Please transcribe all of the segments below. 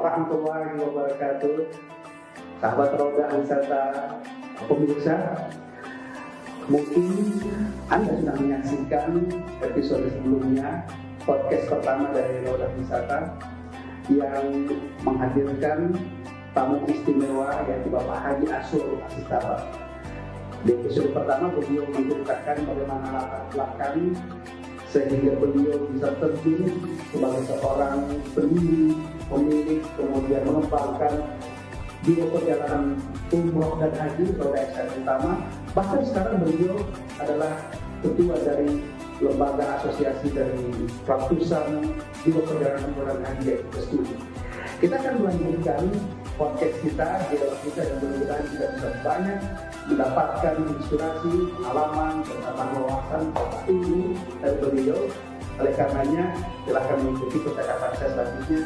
warahmatullahi wabarakatuh. Sahabat Roda Wisata pemirsa, mungkin Anda sudah menyaksikan episode sebelumnya, podcast pertama dari Roda Wisata yang menghadirkan tamu istimewa yaitu Bapak Haji Ashur Asistaba. Di episode pertama beliau menceritakan bagaimana latar belakang sehingga beliau bisa terjun sebagai seorang pendiri, pemilik, kemudian mengembangkan biro perjalanan umroh dan haji Roda Eksan Utama. Bahkan sekarang beliau adalah ketua dari lembaga asosiasi dari ratusan biro perjalanan umroh dan haji yaitu Studi. Kita akan melanjutkan podcast kita, dialog kita, dan mudah-mudahan kita bisa banyak mendapatkan inspirasi, pengalaman, pengetahuan, wawasan, ilmu dari beliau. Oleh karenanya, silakan mengikuti percakapan saya selanjutnya.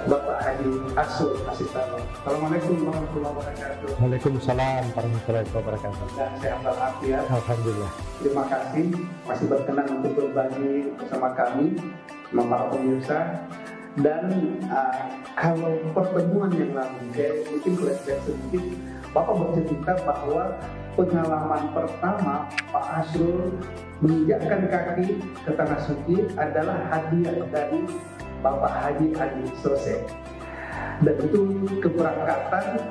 Bapak Haji Ashur Asistaba. Assalamualaikum warahmatullahi wabarakatuh. Waalaikumsalam warahmatullahi wabarakatuh. Dan sehat walafiat. Alhamdulillah. Terima kasih masih berkenan untuk berbagi bersama kami, sama para pemirsa. Dan kalau pertemuan yang lalu, mungkin flashback sedikit, Bapak bercerita bahwa pengalaman pertama Pak Ashur menginjakkan kaki ke Tanah Suci adalah hadiah dari Bapak Haji Adi Sose. Dan itu keberangkatan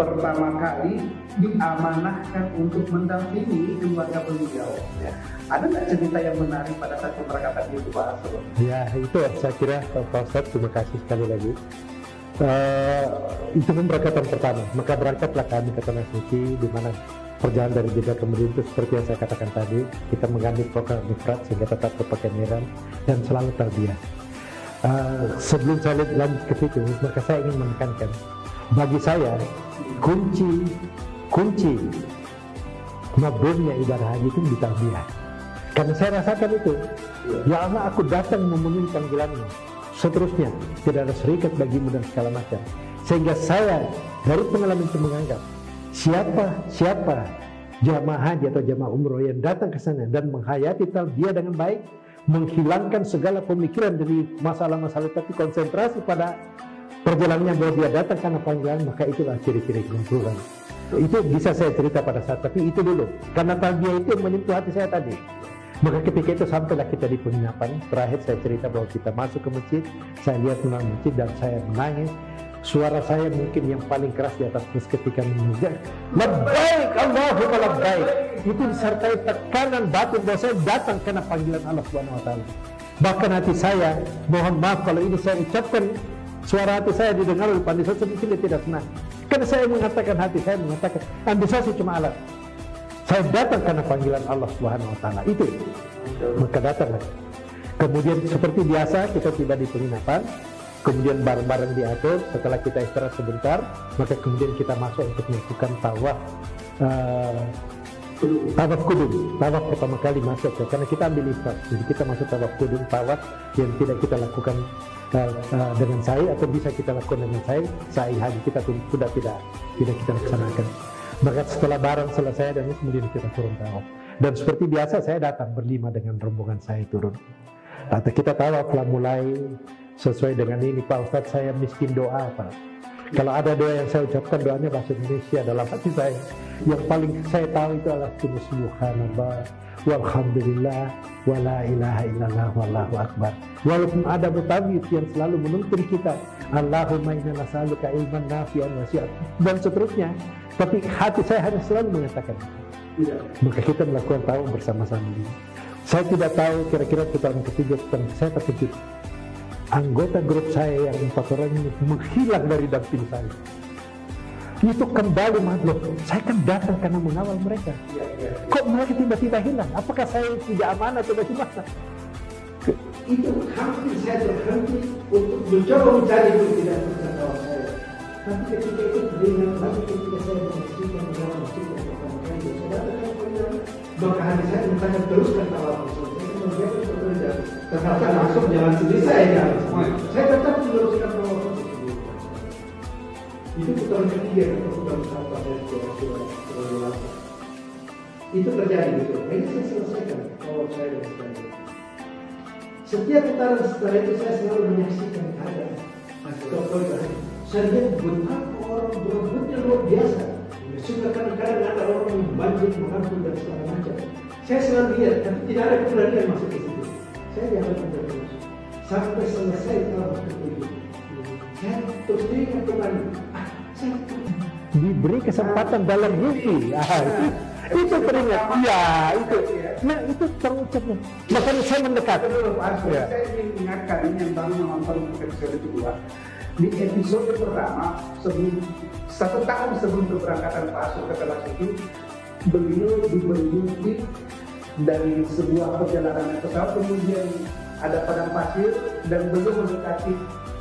pertama kali diamanahkan untuk mendampingi keluarga beliau. Ya. Ada nggak cerita yang menarik pada saat keberangkatan itu Pak Ashur? Ya itu saya kira Pak Ustadz, terima kasih sekali lagi. Itu pemberangkatan pertama, maka berangkatlah kami ke Tanah Suci, di mana perjalanan dari Jeddah ke Madinah itu seperti yang saya katakan tadi, kita mengganti program Mifrad sehingga tetap berpakaian ihram dan selalu tarbiyah. Sebelum saya lanjut ke situ, maka saya ingin menekankan, bagi saya kunci mabrurnya ibadah haji itu di tarbiyah. Karena saya rasakan itu, ya Allah, aku datang memenuhi panggilanmu. Seterusnya tidak ada serikat bagimu dan segala macam. Sehingga saya dari pengalaman itu menganggap siapa jamaah haji atau jamaah umroh yang datang ke sana dan menghayati tarbiyah dengan baik, menghilangkan segala pemikiran dari masalah-masalah, tapi konsentrasi pada perjalanannya bahwa dia datang karena panggilan, maka itulah ciri-ciri kemampuan. Itu bisa saya cerita pada saat, tapi itu dulu karena tarbiyah itu yang menyentuh hati saya tadi. Maka ketika itu sampailah kita di penginapan. Terakhir saya cerita bahwa kita masuk ke masjid, saya lihat menang masjid dan saya menangis. Suara saya mungkin yang paling keras di atas bus ketika mengucap labbaik Allahumma labbaik. Itu disertai tekanan batin bahwa saya datang karena panggilan Allah Subhanahu wa taala. Bahkan hati saya, mohon maaf kalau ini saya ucapkan, suara hati saya didengar oleh panitia, mungkin dia tidak senang. Karena saya mengatakan, hati saya mengatakan, ambisiasi cuma alat. Saya datang karena panggilan Allah Subhanahu wa taala. Itu. Maka datanglah. Kemudian seperti biasa kita tiba di penginapan. Kemudian bareng-bareng diatur. Setelah kita istirahat sebentar, maka kemudian kita masuk untuk melakukan tawaf kudum. Tawaf pertama kali masuk, karena kita ambil ifrad. Jadi kita masuk tawaf kudum, tawaf yang tidak kita lakukan dengan sa'i, atau bisa kita lakukan dengan sa'i haji kita sudah tidak kita laksanakan. Maka setelah barang selesai dan kemudian kita turun tawaf. Dan seperti biasa saya datang berlima dengan rombongan saya turun. Atau kita tawaflah mulai sesuai dengan ini, Pak Ustadz, saya miskin doa Pak. Kalau ada doa yang saya ucapkan, doanya bahasa Indonesia dalam hati saya. Yang paling saya tahu itu adalah subhanallah walhamdulillah wala ilaha illallah wallahu akbar. Walaupun ada mutabiat yang selalu menuntun kita, Allahumma inna nas'aluka ilman nafi'an wasi'an dan seterusnya, tapi hati saya hanya selalu mengatakan itu. Maka kita melakukan tawaf bersama-sama ini. Saya tidak tahu kira-kira putaran ketiga, saya terkejut. Anggota grup saya yang 4 orang ini menghilang dari damping saya. Itu kembali makhluk. Saya kan datang karena mengawal mereka. Kok mereka tiba-tiba hilang? Apakah saya tidak amanah atau bagaimana? Itu hampir saya berhenti untuk mencoba mencari itu tidak tahu saya. Tapi ketika itu dengan lagi ketika saya menyaksikan dalam masjid yang pertama kali saya datang, maka hati saya bertanya teruskan tawaf itu. Ternyata masuk jalan sendiri saya tetap meneruskan tawaf itu. Itu putaran ketiga atau putaran satu dari suara. Itu terjadi gitu. Ini saya selesaikan tawaf saya dan sebagainya. Setiap putaran setelah itu saya selalu menyaksikan keadaan. Saya lihat betapa orang berebutnya luar biasa. Sehingga kadang-kadang ada orang yang banjir mengampun dan segala macam. Saya selalu lihat, tapi tidak ada keberanian masuk ke situ. Saya dianggap terus sampai selesai tahun ke-7. Saya terus teringat kembali. Saya diberi kesempatan dalam mimpi. Itu teringat. Ya, itu. Nah, itu terucapnya. Makanya saya mendekat. Saya ingin mengingatkan ini yang baru menonton episode kedua. Di episode pertama, sebelum 1 tahun sebelum keberangkatan Pak Asur ke Tanah Suci, beliau diberi mimpi dari sebuah perjalanan pesawat, kemudian ada padang pasir dan beliau mendekati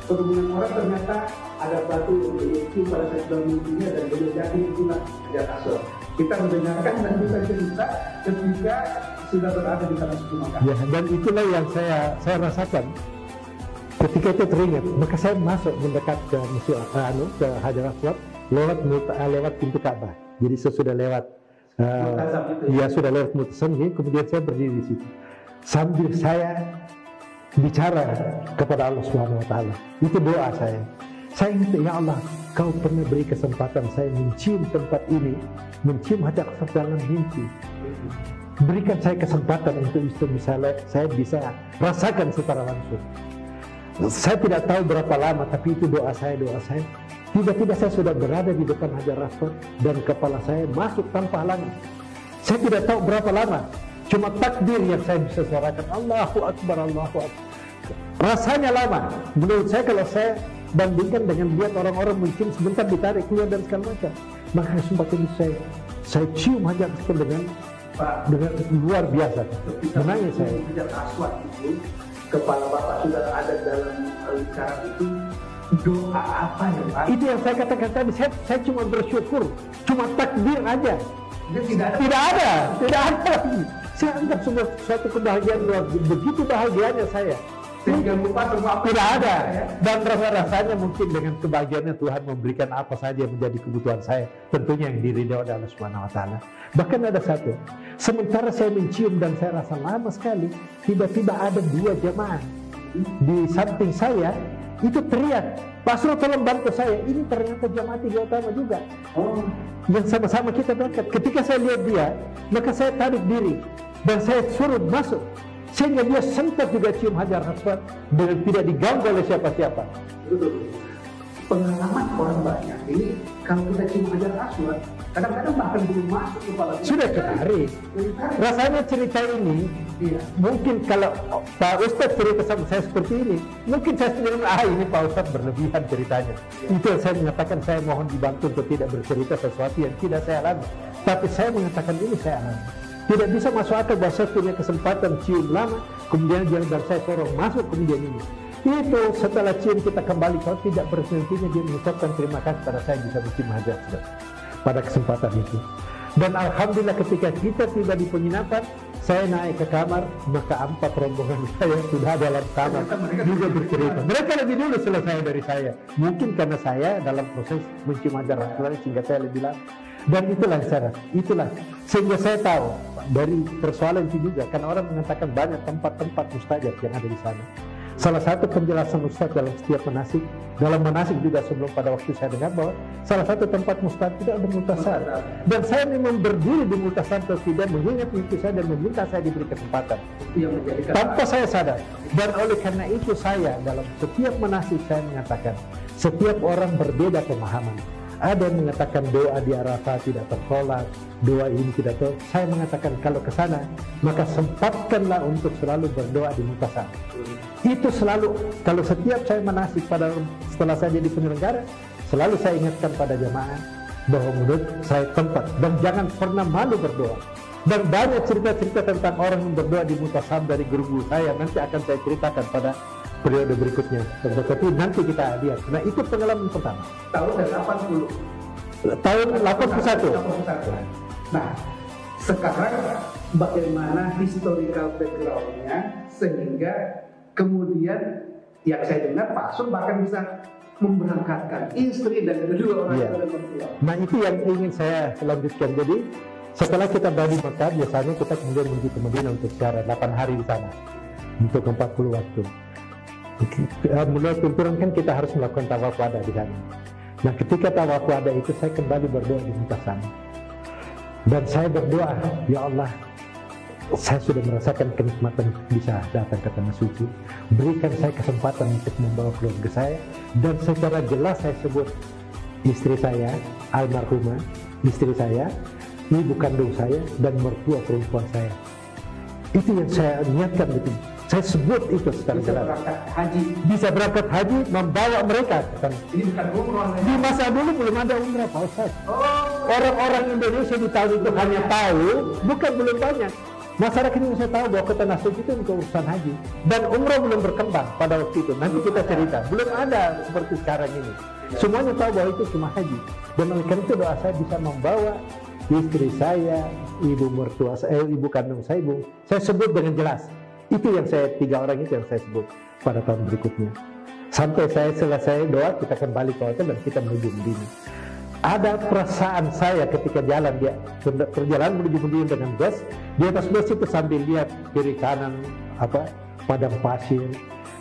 kerumunan orang, ternyata ada batu yang beliau pada saat dalam mimpinya dan beliau jadi itulah Hajar Aswad. Kita mendengarkan dan kita cerita ketika sudah berada di Tanah Suci Makkah. Ya, dan itulah yang saya rasakan. Ketika itu teringat, maka saya masuk mendekat ke ke Hajar Aswad lewat pintu Ka'bah. Jadi sesudah lewat sudah lewat Mu'tasim, kemudian saya berdiri di situ sambil saya bicara kepada Allah Subhanahu Wa Taala. Itu doa saya. Saya minta, ya Allah, Kau pernah beri kesempatan saya mencium tempat ini, mencium Hajar Aswad dalam mimpi. Berikan saya kesempatan untuk saya bisa rasakan secara langsung. Saya tidak tahu berapa lama, tapi itu doa saya. Tiba-tiba saya sudah berada di depan Hajar Aswad dan kepala saya masuk tanpa halangan. Saya tidak tahu berapa lama, cuma takdir yang saya bisa suarakan. Allahu Akbar, Allahu Akbar. Rasanya lama. Menurut saya, kalau saya bandingkan dengan lihat orang-orang mungkin sebentar ditarik keluar dan segala macam, maka kesempatan itu saya cium Hajar Aswad dengan luar biasa. Menangis saya. Hajar Aswad itu, kepala Bapak sudah ada dalam lingkaran itu, doa apa ya Pak? Itu yang saya katakan tadi, saya cuma bersyukur, cuma takdir aja. Tidak ada lagi. Saya anggap suatu kebahagiaan luar, begitu bahagianya saya. Sehingga lupa semua apa tidak ada ya? Dan rasa-rasanya mungkin dengan kebahagiaannya Tuhan memberikan apa saja yang menjadi kebutuhan saya, tentunya yang diridhoi oleh Allah Subhanahu Wa Taala. Bahkan ada satu, sementara saya mencium dan saya rasa lama sekali, tiba-tiba ada 2 jamaah di samping saya itu teriak, Pak Asrul tolong bantu saya. Ini ternyata jamaah 3 utama juga. Yang sama-sama kita berangkat. Ketika saya lihat dia, maka saya tarik diri dan saya suruh masuk, sehingga dia sempat juga cium Hajar Aswad dan tidak diganggu oleh siapa-siapa. Pengalaman orang banyak ini, kalau kita cium Hajar Aswad, kadang-kadang bahkan belum masuk kepala kita. Sudah ketarik. Rasanya cerita ini, mungkin kalau Pak Ustadz cerita sama saya seperti ini, mungkin saya sendiri, ini Pak Ustadz berlebihan ceritanya. Itu yang saya menyatakan, saya mohon dibantu untuk tidak bercerita sesuatu yang tidak saya alami. Tapi saya mengatakan ini saya alami. Tidak bisa masuk akal bahwa saya punya kesempatan cium lama, kemudian jangan saya sorong masuk, kemudian ini. Itu setelah cium kita kembali, kalau tidak berhentinya dia mengucapkan terima kasih pada saya bisa mencium Hajar Aswad pada kesempatan itu. Dan alhamdulillah ketika kita tiba di penginapan, saya naik ke kamar, maka 4 rombongan saya sudah dalam kamar juga bercerita. Mereka lebih dulu selesai dari saya. Mungkin karena saya dalam proses mencium Hajar Aswad sehingga saya lebih lama. Dan itulah syarat, sehingga saya tahu dari persoalan itu juga, kan orang mengatakan banyak tempat-tempat mustajab yang ada di sana. Salah satu penjelasan Ustaz dalam setiap manasik, dalam manasik juga sebelum pada waktu saya dengar bahwa salah satu tempat mustajab itu ada Multasan. Dan saya memang berdiri di Multasan atau tidak, mengingat itu saya dan meminta saya diberi kesempatan tanpa saya sadar. Dan oleh karena itu saya dalam setiap manasik saya mengatakan, setiap orang berbeda pemahaman. Ada yang mengatakan doa di Arafah tidak tertolak, doa ini tidak tertolak. Saya mengatakan kalau ke sana, maka sempatkanlah untuk selalu berdoa di Multasan. Itu selalu, kalau setiap saya manasik setelah saya jadi penyelenggara, selalu saya ingatkan pada jamaah bahwa menurut saya tempat, dan jangan pernah malu berdoa. Dan banyak cerita-cerita tentang orang yang berdoa di Multasan dari guru saya, nanti akan saya ceritakan pada periode berikutnya. Tetapi nanti kita lihat. Nah, itu pengalaman pertama. Tahun 80. Tahun 81. Nah, sekarang bagaimana historical background-nya sehingga kemudian yang saya dengar Pak Asrul bahkan bisa memberangkatkan istri dan kedua orang tua dan mertua. Nah, itu yang ingin saya lanjutkan. Jadi setelah kita berada di Mekah, biasanya kita kemudian menuju ke Madinah untuk ziarah 8 hari di sana untuk 40 waktu. Menurut tuntunan kan kita harus melakukan tawaf wada di sana. Nah ketika tawaf wada itu saya kembali berdoa di muka sana. Dan saya berdoa, ya Allah, saya sudah merasakan kenikmatan bisa datang ke tanah suci. Berikan saya kesempatan untuk membawa keluarga saya. Dan secara jelas saya sebut istri saya, almarhumah, istri saya, ibu kandung saya, dan mertua perempuan saya. Itu yang saya niatkan itu. Saya sebut itu secara jelas. Bisa berangkat haji, membawa mereka. Ini bukan umroh. Di masa dulu belum ada umrah, Pak Ustaz. Orang-orang Indonesia di tahun itu hanya tahu, bukan belum banyak. Masyarakat Indonesia tahu bahwa ke tanah suci itu untuk urusan haji. Dan umrah belum berkembang pada waktu itu. Nanti kita cerita. Belum ada seperti sekarang ini. Semuanya tahu bahwa itu cuma haji. Dan oleh karena itu doa saya bisa membawa istri saya, ibu mertua saya, ibu kandung saya, saya sebut dengan jelas. Itu yang saya, 3 orang itu yang saya sebut pada tahun berikutnya. Sampai saya selesai doa, kita kembali ke hotel dan kita menuju Medina. Ada perasaan saya ketika jalan dia perjalanan menuju Medina dengan bus. Di atas bus itu sambil lihat kiri kanan padang pasir.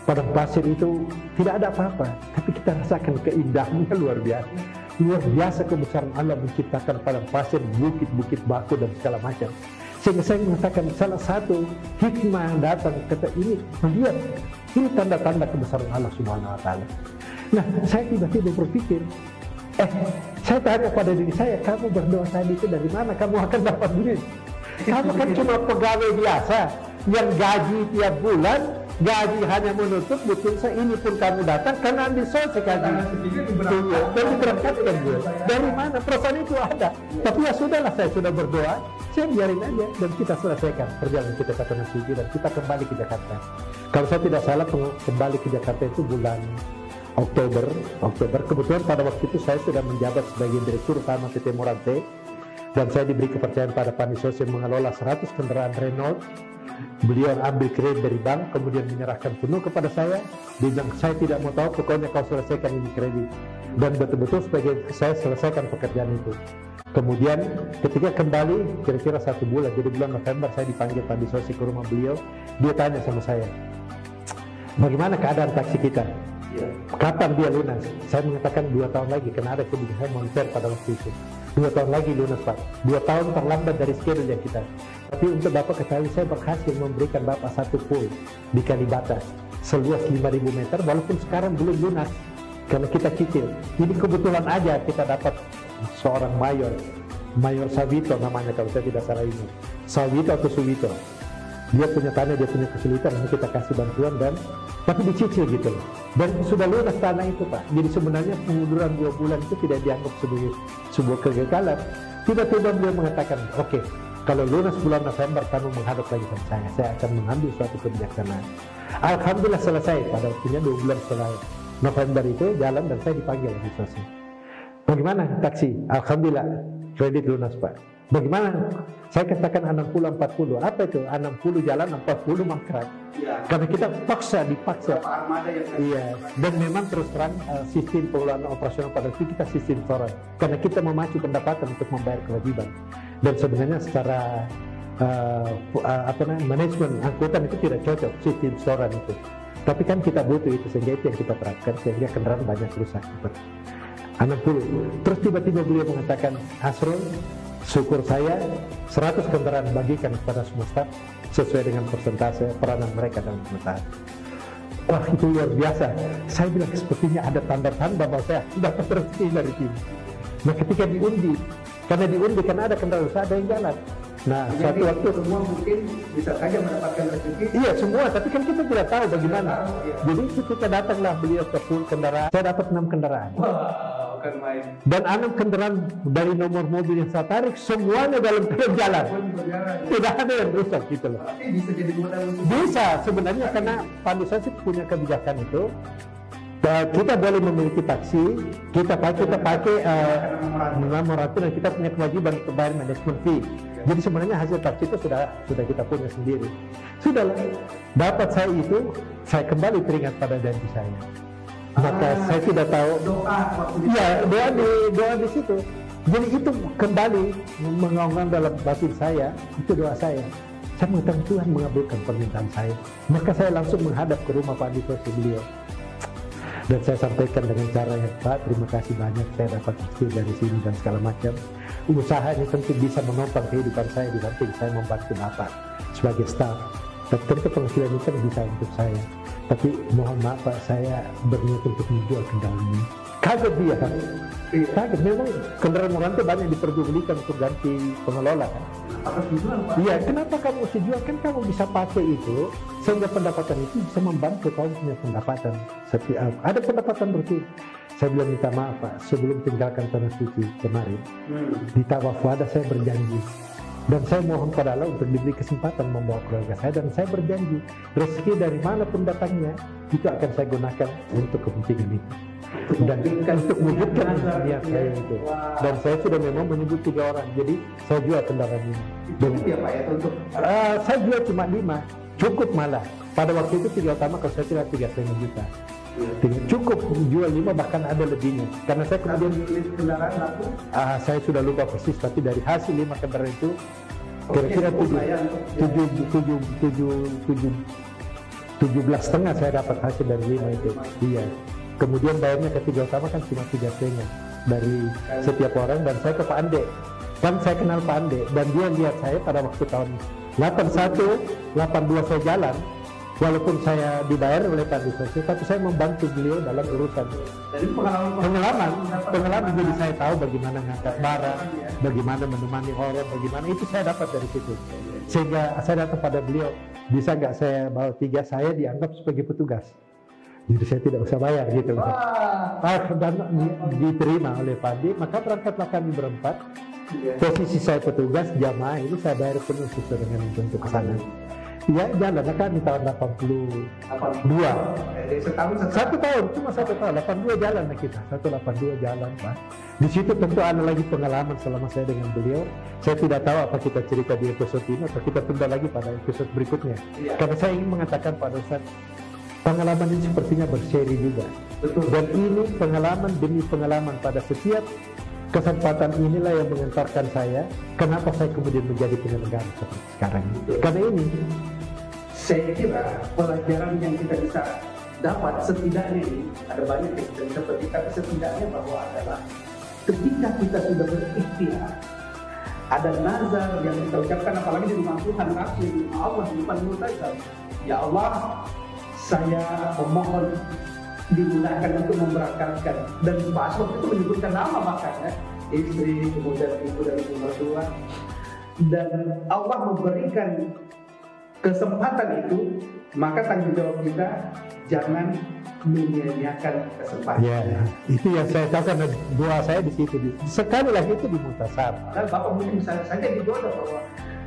Padang pasir itu tidak ada apa-apa, tapi kita rasakan keindahannya luar biasa. Luar biasa kebesaran Allah menciptakan padang pasir, bukit-bukit batu dan segala macam. Sehingga saya mengatakan salah satu hikmah yang datang kata ini, melihat ini tanda-tanda kebesaran Allah Subhanahu wa taala. Nah, saya tiba-tiba berpikir, saya tanya pada diri saya, kamu berdoa tadi itu dari mana kamu akan dapat duit? Kamu kan cuma pegawai biasa yang gaji tiap bulan, gaji hanya menutup butuh ini pun kamu datang karena ambil selesai gaji. Dan diberangkatkan gue. Dari mana? Perasaan itu ada. Tapi ya sudahlah, saya sudah berdoa, saya biarin aja dan kita selesaikan perjalanan kita ke tanah suci dan kita kembali ke Jakarta. Kalau saya tidak salah kembali ke Jakarta itu bulan Oktober. Kebetulan pada waktu itu saya sudah menjabat sebagai Direktur Utama PT Morante dan saya diberi kepercayaan pada Pak Nisosio mengelola 100 kendaraan Renault. Beliau ambil kredit dari bank, kemudian menyerahkan penuh kepada saya. Dia bilang, saya tidak mau tahu, pokoknya kau selesaikan ini kredit. Dan betul-betul sebagai saya selesaikan pekerjaan itu. Kemudian ketika kembali, kira-kira 1 bulan, jadi bulan November saya dipanggil Pak Nisosio ke rumah beliau. Dia tanya sama saya, bagaimana keadaan taksi kita? Kapan dia lunas? Saya mengatakan 2 tahun lagi, karena ada kebijakan moneter pada waktu itu. 2 tahun lagi lunas Pak. 2 tahun terlambat dari schedule yang kita. Tapi untuk Bapak ketahui, saya berhasil memberikan Bapak 1 pool di Kalibata seluas 5.000 meter, walaupun sekarang belum lunas karena kita cicil. Ini kebetulan aja kita dapat seorang Mayor Sawito namanya kalau saya tidak salah ini. Sawito atau Suwito. Dia punya tanah, dia punya kesulitan, nanti kita kasih bantuan dan tapi dicicil gitu loh. Dan sudah lunas tanah itu Pak. Jadi sebenarnya pengunduran 2 bulan itu tidak dianggap sebagai sebuah kegagalan. Tiba-tiba beliau mengatakan, oke, kalau lunas bulan November kamu menghadap lagi sama saya akan mengambil suatu kebijaksanaan. Alhamdulillah selesai pada waktunya 2 bulan setelah November itu jalan dan saya dipanggil lagi selesai. Bagaimana taksi? Alhamdulillah kredit lunas Pak. Bagaimana? Saya katakan 60-40. Apa itu? 60 jalan, 40 mangkrak. Ya. Karena kita dipaksa. Iya. Dan memang terus terang sistem pengelolaan operasional pada itu kita sistem setoran. Karena kita memacu pendapatan untuk membayar kewajiban. Dan sebenarnya secara manajemen angkutan itu tidak cocok sistem setoran itu. Tapi kan kita butuh itu, sehingga itu yang kita terapkan sehingga kendaraan banyak rusak. 60. Terus tiba-tiba beliau mengatakan, Hasrul, syukur saya 100 kendaraan bagikan kepada semua staf sesuai dengan persentase peranan mereka dalam pemerintahan. Wah, itu luar biasa. Saya bilang sepertinya ada tanda-tanda bahwa saya dapat rezeki dari sini. Nah, ketika diundi, karena ada kendaraan usaha, ada yang jalan. Nah, jadi suatu waktu semua mungkin bisa saja mendapatkan rezeki. Iya, semua, tapi kan kita tidak tahu bagaimana. Jadi kita datanglah beliau ke full kendaraan. Saya dapat 6 kendaraan. Wow, bukan main. Dan 6 kendaraan dari nomor mobil yang saya tarik semuanya dalam keadaan jalan. Tidak ada yang rusak gitu loh. Tapi bisa jadi modal. Bisa sebenarnya karena Pandusasi punya kebijakan itu. Kita boleh memiliki taksi, kita pakai memorandum dan kita punya kewajiban untuk bayar manajemen fee. Jadi sebenarnya hasil taksi itu sudah kita punya sendiri. Sudahlah, dapat saya itu, saya kembali teringat pada janji saya. Maka saya tidak tahu. Doa di situ. Jadi itu kembali mengaungkan dalam batin saya, itu doa saya. saya mengatakan Tuhan mengabulkan permintaan saya. Maka saya langsung menghadap ke rumah Pak Dito beliau. Dan saya sampaikan dengan cara yang Pak, terima kasih banyak saya dapat istri dari sini dan segala macam. Usahanya tentu bisa menopang kehidupan saya di samping saya membantu Bapak sebagai staf. Dan tentu penghasilan itu bisa untuk saya. Tapi mohon maaf Pak, saya berniat untuk menjual kendaraan ini. Kaget dia kan? Kaget, memang kendaraan orang itu banyak diperjualbelikan untuk ganti pengelola kan? Apa dijual Pak? Iya, kenapa kamu mesti jual? Kan kamu bisa pakai itu sehingga pendapatan itu bisa membantu kamu punya pendapatan. Ada pendapatan rutin. Saya bilang minta maaf Pak, sebelum tinggalkan Tanah Suci kemarin di Tawaf Wada saya berjanji. Dan saya mohon pada Allah untuk diberi kesempatan membawa keluarga saya, dan saya berjanji rezeki dari mana pun datangnya itu akan saya gunakan untuk kepentingan itu dan untuk mewujudkan niat saya itu. Dan saya sudah memang menyebut 3 orang, jadi saya jual kendaraan ini. Dan ya Pak ya untuk saya jual cuma 5, cukup malah. Pada waktu itu 3 utama kalau saya tidak 3,5 juta. Cukup jual 5, bahkan ada lebihnya. Karena saya kemudian kendaraan laku. Saya sudah lupa persis, tapi dari hasil 5 kendaraan itu kira-kira 17,5 saya dapat hasil dari 5 itu. Iya. Kemudian bayarnya ke 3 utama kan cuma 3,5 dari setiap orang, dan saya ke Pak Ande. Kan saya kenal Pak Ande, dan dia lihat saya pada waktu tahun 81, 82 saya jalan. Walaupun saya dibayar oleh Pak Dito, tapi saya membantu beliau dalam urusan. Jadi pengalaman Jadi saya tahu bagaimana ngangkat barang, bagaimana menemani orang, bagaimana itu saya dapat dari situ. Sehingga saya datang pada beliau, bisa nggak saya bawa 3, saya dianggap sebagai petugas. Jadi saya tidak usah bayar gitu. Dan diterima oleh Pak Andi, maka berangkatlah kami berempat. Posisi saya petugas, jamaah ini saya bayar penuh sesuai dengan untuk ke sana. Ya jalan kan di tahun 82. Satu tahun, cuma 1 tahun, 82 jalan kita, 182 jalan Pak. Di situ tentu ada lagi pengalaman selama saya dengan beliau. Saya tidak tahu apa kita cerita di episode ini atau kita tunda lagi pada episode berikutnya. Karena saya ingin mengatakan pada saat pengalaman ini sepertinya berseri juga. Betul. Dan ini pengalaman demi pengalaman pada setiap kesempatan inilah yang mengantarkan saya kenapa saya kemudian menjadi penyelenggara seperti sekarang ini. Karena ini saya kira pelajaran yang kita bisa dapat setidaknya ini ada banyak yang kita bisa petik, tapi setidaknya bahwa adalah ketika kita sudah berikhtiar, ada nazar yang kita ucapkan, apalagi di rumah Tuhan langsung Allah di depan mulut kita, ya Allah saya memohon digunakan untuk memberangkatkan, dan Pak Aswad itu menyebutkan nama bahkan ya, istri, kemudian ibu dan ibu mertua, dan Allah memberikan kesempatan itu, maka tanggung jawab kita jangan menyia-nyiakan kesempatan. Ya, itu yang saya katakan, doa saya di situ. Sekali lagi itu di Mutasar. Dan Bapak mungkin misalnya saja dijodoh bahwa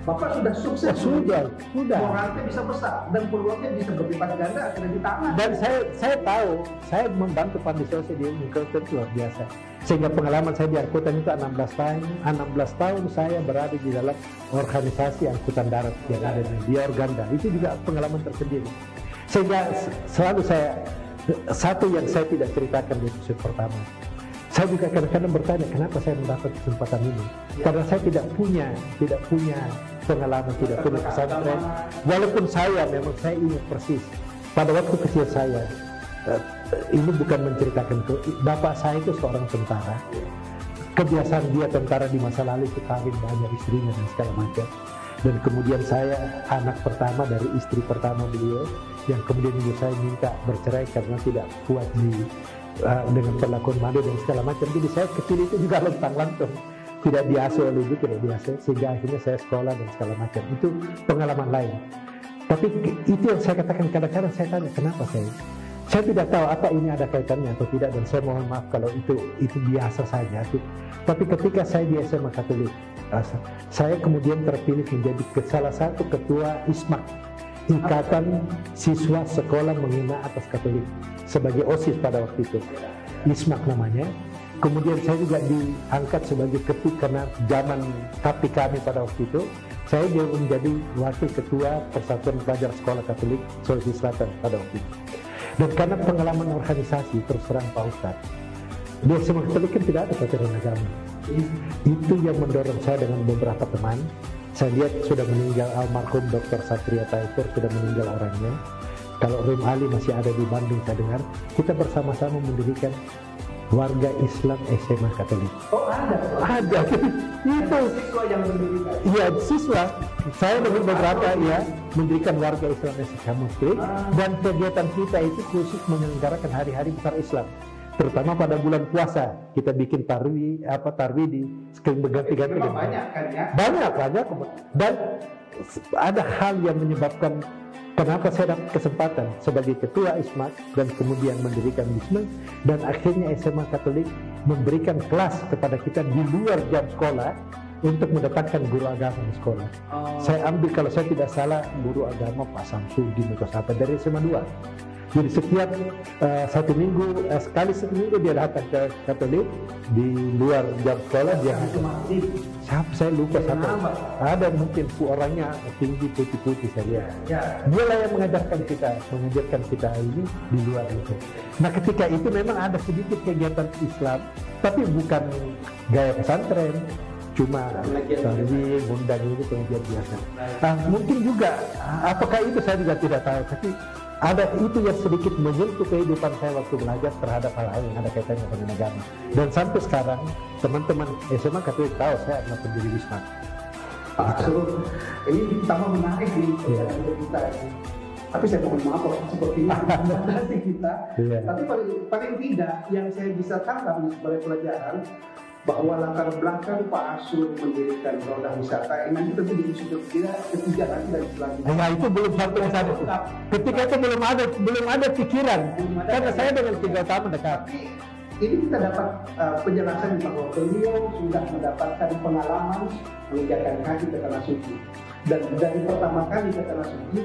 Bapak sudah sukses, sudah. Moralnya bisa besar dan peluangnya bisa berlipat ganda ada di tangan. Dan saya tahu, saya membantu Pak Dito di Unicorn luar biasa. Sehingga pengalaman saya di angkutan itu 16 tahun saya berada di dalam organisasi angkutan darat yang ada di Organda. Itu juga pengalaman tersendiri. Sehingga selalu satu yang saya tidak ceritakan di episode pertama. Saya juga kadang-kadang bertanya kenapa saya mendapat kesempatan ini. Karena saya tidak punya pengalaman, tidak punya pesantren. Walaupun saya ingat persis pada waktu kecil saya. Ini bukan menceritakan itu. Bapak saya itu seorang tentara. Kebiasaan dia tentara di masa lalu itu kawin banyak istrinya dan segala macam. Dan kemudian saya anak pertama dari istri pertama beliau, yang kemudian ibu saya minta bercerai karena tidak kuat dengan perlakuan madu dan segala macam. Jadi saya kecil itu juga lontang-lantung, tidak diasuh oleh ibu, tidak diasuh, sehingga akhirnya saya sekolah dan segala macam. Itu pengalaman lain. Tapi itu yang saya katakan, kadang-kadang saya tanya kenapa saya tidak tahu apa ini ada kaitannya atau tidak, dan saya mohon maaf kalau itu biasa saja. Tapi ketika saya di SMA Katolik, saya kemudian terpilih menjadi salah satu ketua ISMAK, Ikatan Siswa Sekolah Menengah Atas Katolik, sebagai OSIS pada waktu itu, ISMAK namanya. Kemudian saya juga diangkat sebagai ketua, karena zaman KAPI kami pada waktu itu, saya juga menjadi wakil ketua Persatuan Pelajar Sekolah Katolik Sulawesi Selatan pada waktu itu. Dan karena pengalaman organisasi, terus terang Pak Ustadz, di SMA Katolik kan tidak ada pacaran agama. Itu yang mendorong saya dengan beberapa teman. Saya lihat sudah meninggal almarhum Dr. Satria Taifur, sudah meninggal orangnya. Kalau Rim Ali masih ada di Bandung, saya dengar kita bersama-sama mendirikan warga Islam SMA Katolik. Oh ada? Ada. Itu siswa yang mendirikan? Iya, siswa. Saya dengan beberapa ya mendirikan warga Islam SMA Katolik, dan kegiatan kita itu khusus menyelenggarakan hari-hari besar Islam. Terutama pada bulan puasa kita bikin tarwi di sekali berganti-ganti. Banyak kan ya? Banyak. Dan ada hal yang menyebabkan kenapa saya dapat kesempatan sebagai ketua ISMA dan kemudian mendirikan ISMA, dan akhirnya SMA Katolik memberikan kelas kepada kita di luar jam sekolah untuk mendatangkan guru agama di sekolah. Saya ambil, kalau saya tidak salah, guru agama Pak Samsudin atau siapa dari SMA 2. Jadi setiap sekali seminggu dia datang ke Katolik di luar jam sekolah. Dia siapa, saya lupa siapa. Ada mungkin orangnya tinggi, putih-putih saya. Dia lah yang mengajarkan kita ini di luar itu. Nah ketika itu memang ada sedikit kegiatan Islam, tapi bukan gaya pesantren, cuma tadi undang ini pengajian biasa. Nah, mungkin juga apakah itu saya juga tidak tahu, tapi ada itu yang sedikit menyentuh kehidupan saya waktu belajar terhadap hal-hal yang ada kaitannya dengan agama. Dan sampai sekarang teman-teman SMA Katolik tahu saya adalah pendiri Wisma. Ini tambah menarik nih kita ini. Tapi saya mohon maaf kalau seperti ini kita. Tapi paling tidak yang saya bisa tangkap sebagai pelajaran, bahwa latar belakang Pak Asul mendirikan roda wisata ini nanti tentu di sudut ketiga nanti dan selanjutnya. Nah itu belum sampai ke sana. Ketika itu belum ada pikiran, karena saya dengan tiga tahun dekat. Tapi ini kita dapat penjelasan bahwa beliau sudah mendapatkan pengalaman menginjakkan kaki ke tanah suci, dan dari pertama kali ke tanah suci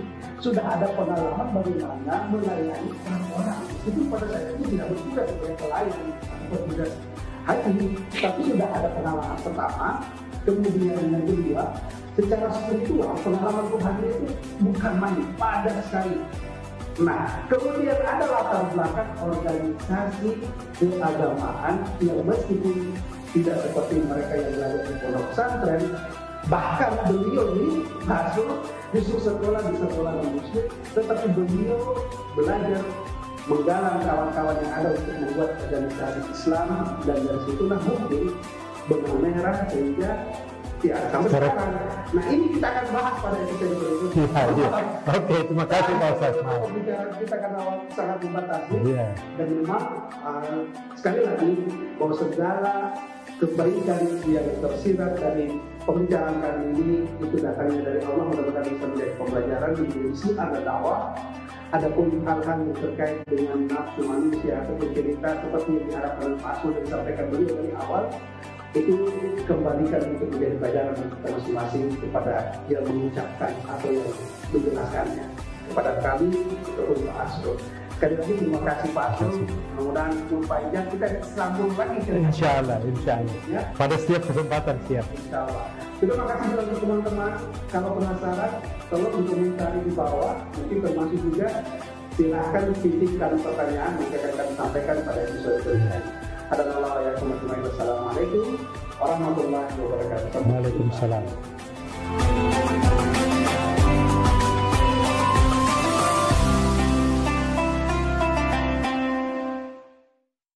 sudah ada pengalaman bagaimana melayani orang-orang. Itu pada saat itu tidak berguna sebagai pelayan atau tidak hati, tapi sudah ada pengalaman pertama, kemudian yang kedua, secara spiritual pengalaman Tuhan itu bukan main, padat sekali. Nah, kemudian ada latar belakang organisasi keagamaan yang meskipun tidak seperti mereka yang belajar di pondok pesantren, bahkan beliau ini masuk justru sekolah di sekolah non-muslim, tetapi beliau belajar menggalang kawan-kawan yang ada untuk membuat organisasi Islam, dan dari situlah mungkin benang merah sehingga sampai sekarang. Nah ini kita akan bahas pada episode berikutnya. Oke, terima kasih Pak Ustaz. Pembicaraan kita karena sangat dibatasi, dan memang sekali lagi bahwa segala kebaikan yang tersirat dari pembicaraan kali ini itu datangnya dari Allah. Mudah-mudahan bisa menjadi pembelajaran, menjadi siar dan dakwah. Adapun hal-hal yang terkait dengan nafsu manusia atau cerita seperti yang diharapkan Pak Asul dan disampaikan beliau dari awal, itu kembalikan untuk menjadi pelajaran kita masing-masing kepada yang mengucapkan atau yang menjelaskannya kepada kami ataupun Pak Asul. Sekali lagi terima kasih Pak Asul. Mudah-mudahan panjang kita sambung lagi. Insya Allah. Ya? Pada setiap kesempatan siap. Insya Allah. Terima kasih untuk teman-teman. Kalau penasaran, tolong komentari di bawah. Mungkin termasuk juga silahkan titipkan pertanyaan yang akan kami sampaikan pada episode berikutnya. Assalamualaikum warahmatullahi wabarakatuh. Waalaikumsalam.